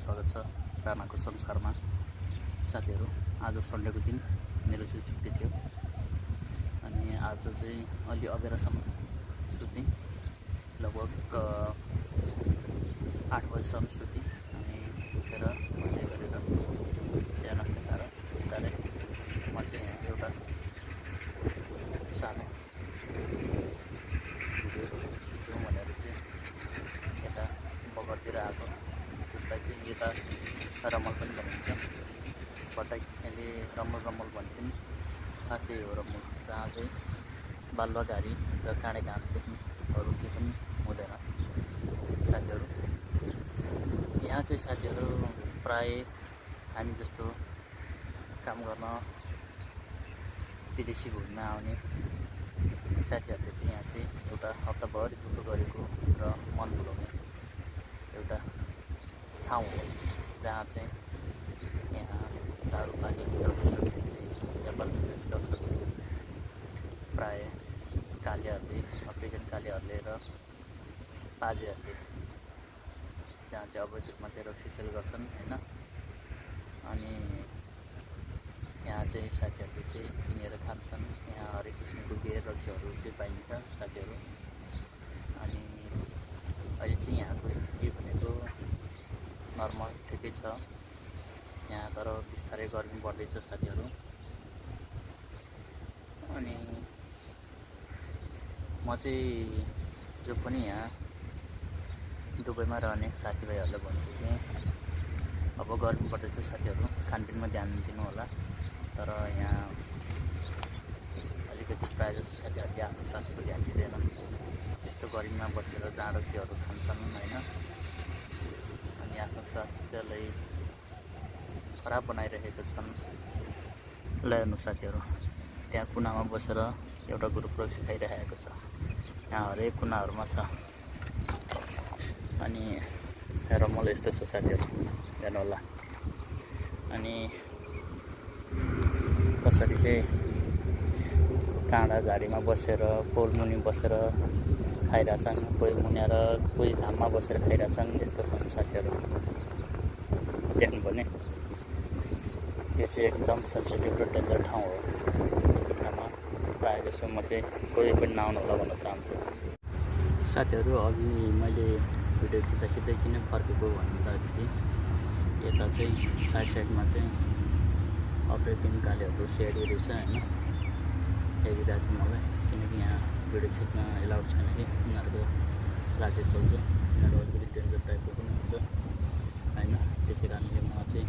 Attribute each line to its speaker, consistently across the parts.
Speaker 1: स्वागत छ रानाको संसारमा। साथीहरू, आज सन्डेको दिन मेरो चाहिँ छुट्टी थियो अनि आज चाहिँ अलि अबेरसम्म सुतेँ। लगभग 8 बजीसम्म सुतेँ अनि उठेर मजाले गरेर चिया नास्ता खाएर बिस्तारै म चाहिँ एउटा सानो भिडियोहरू खिचौँ भनेर चाहिँ यता बगरतिर आएको। त्यसलाई चाहिँ यता रमल पनि भनिन्छ। बट्टा किसिमले रमल भन्थ्यौँ। खासै हो रमल, जहाँ चाहिँ बालुवा घारी र काँडे घाँस देख्ने अरू केही पनि हुँदैन। साथीहरू, यहाँ चाहिँ साथीहरू प्राय हामी जस्तो काम गर्न विदेशी घुम्न आउने साथीहरूले चाहिँ यहाँ चाहिँ एउटा हप्ताभरि दुःख गरेको र मन भुलाउने एउटा ठाउँ हो, जहाँ चाहिँ यहाँ दारू पानी व्यापार बिजनेस गर्छन्। प्राय कालेहरूले, अफ्रिकन कालेहरूले र बाजेहरूले, जहाँ चाहिँ अवैध रूपमा चाहिँ रक्सी सेल गर्छन् होइन। अनि यहाँ चाहिँ साथीहरूले चाहिँ किनेर खान्छन्। यहाँ हरेक किसिमको बियर रक्सीहरू चाहिँ पाइन्छ साथीहरू। अनि अहिले चाहिँ यहाँको स्थिति भनेको नर्मल ठिकै छ यहाँ, तर बिस्तारै गर्मी बढ्दैछ साथीहरू। अनि म चाहिँ जो पनि यहाँ दुबईमा रहने साथीभाइहरूलाई भन्छु कि अब गर्मी बढ्दैछ साथीहरू, खानपिनमा ध्यान दिनु होला। तर यहाँ अलिकति प्रायः जस्तो साथीहरूले आफ्नो स्वास्थ्यको ध्यान दिँदैन। यस्तो गर्मीमा बसेर जाँड रक्सीहरू खान्छन् होइन। अनि आफ्नो स्वास्थ्यलाई खराब बनाइरहेका छन्। ल हेर्नु साथीहरू, त्यहाँ कुनामा बसेर एउटा ग्रुप रक्सी खाइरहेको छ। यहाँ हरेक कुनाहरूमा छ। अनि रमल यस्तो छ साथीहरू, हेर्नु होला। अनि कसरी चाहिँ काँडा झाडीमा बसेर, पोल मुनि बसेर खाइरहेछन्, कोही मुनिएर कोही घाममा बसेर खाइरहेछन्। यस्तो छन् साथीहरू, देख्नुपर्ने। यो चाहिँ एकदम सेन्सिटिभ र डेन्जर ठाउँ हो। यो जग्गामा प्रायः जसो म चाहिँ कोही पनि नआउनु होला भन्न चाहन्छु। साथीहरू, अघि मैले भिडियो खिच्दा किन फर्केको भन्दाखेरि यता चाहिँ साइडमा चाहिँ अफ्रिकन कालेहरू सेडी रहेछ होइन। हेरिरहेको छ मलाई, किनकि यहाँ भिडियो खिच्न एलाउड छैन कि उनीहरूको राज्य चल्छ। उनीहरू अलिकति डेन्जर टाइपको पनि हुन्छ होइन। त्यसै कारणले म चाहिँ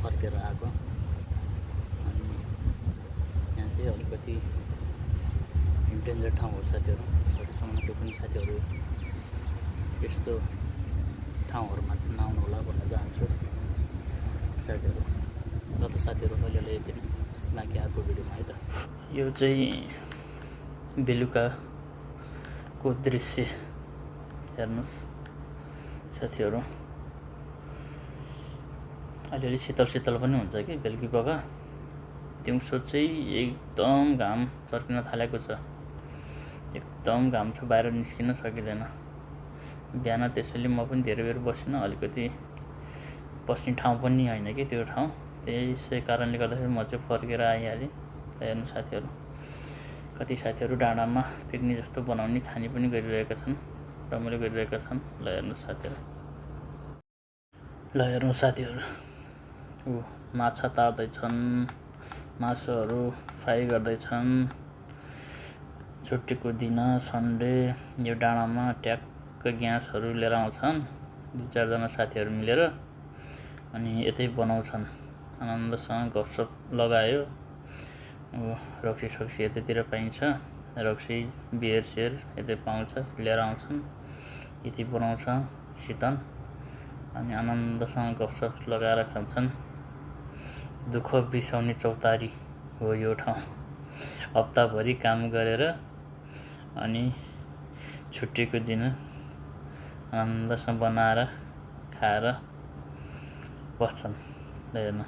Speaker 1: फर्केर आएको। अनि यहाँ चाहिँ अलिकति डेन्जर ठाउँ हो साथीहरू। सकेसम्म त्यो पनि साथीहरू यस्तो ठाउँहरूमा चाहिँ नआउनु होला भन्न चाहन्छु साथीहरू। र त साथीहरू, अहिले यति नै, बाँकी अर्को भिडियोमा है त। यो चाहिँ बेलुकाको दृश्य हेर्नुहोस् साथीहरू। अलिअलि शीतल पनि हुन्छ कि बेलुकी पख। दिउँसो चाहिँ एकदम घाम चर्किन थालेको छ। एकदम घाम छ, बाहिर निस्किन सकिँदैन। बिहान त्यसैले म पनि धेरै बेर बसिनँ। अलिकति बस्ने ठाउँ पनि होइन कि त्यो ठाउँ। त्यसै कारणले गर्दाखेरि म चाहिँ फर्केर आइहालेँ। हेर्नु साथीहरू, कति साथीहरू डाँडामा पिकनिक जस्तो बनाउने खाने पनि गरिरहेका छन्, रमाइलो गरिरहेका छन्। ल हेर्नु साथीहरू, माछा तार्दैछन्, मासुहरू फ्राई गर्दैछन्। छुट्टीको दिन सन्डे यो डाँडामा ट्याक्क ग्यासहरू लिएर आउँछन् 2-4जना साथीहरू मिलेर, अनि यतै बनाउँछन्। आनन्दसँग गफसप लगायो। रक्सी सक्सी यतैतिर पाइन्छ, रक्सी बियर सेयर यतै पाउँछ, लिएर आउँछन्, यति बनाउँछ शीतन। अनि आनन्दसँग गफसप लगाएर खान्छन्। दुःख बिसाउने चौतारी हो यो ठाउँ। हप्ताभरि काम गरेर अनि छुट्टीको दिन आनन्दसँग बनाएर खाएर बस्छन्। ल हेर्नु,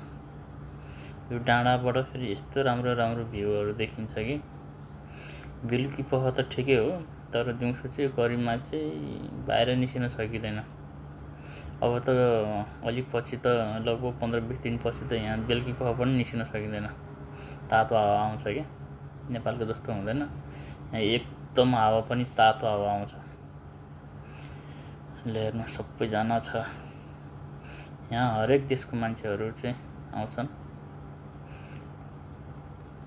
Speaker 1: यो डाँडाबाट फेरि यस्तो राम्रो भ्यूहरू देखिन्छ कि। बेलुकी पख त ठिकै हो, तर दिउँसो चाहिँ गर्मीमा चाहिँ बाहिर निस्किन सकिँदैन। अब त अलिक पछि त लगभग 15-20 दिनपछि त यहाँ बेलुकी पख पनि निस्किन सकिँदैन, तातो हावा आउँछ क्या। नेपालको जस्तो हुँदैन, यहाँ एकदम हावा पनि तातो हावा आउँछ। हेर्नु सबैजना छ यहाँ, हरेक देशको मान्छेहरू चाहिँ आउँछन्,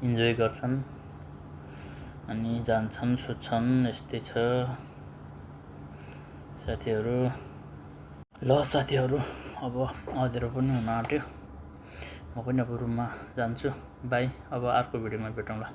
Speaker 1: इन्जोय गर्छन् अनि जान्छन् सुत्छन्। यस्तै छ साथीहरू। ल साथीहरू, अब अँध्यारो पनि हुन आँट्यो, म पनि अब रुममा जान्छु। बाई, अब अर्को भिडियोमा भेटौँला।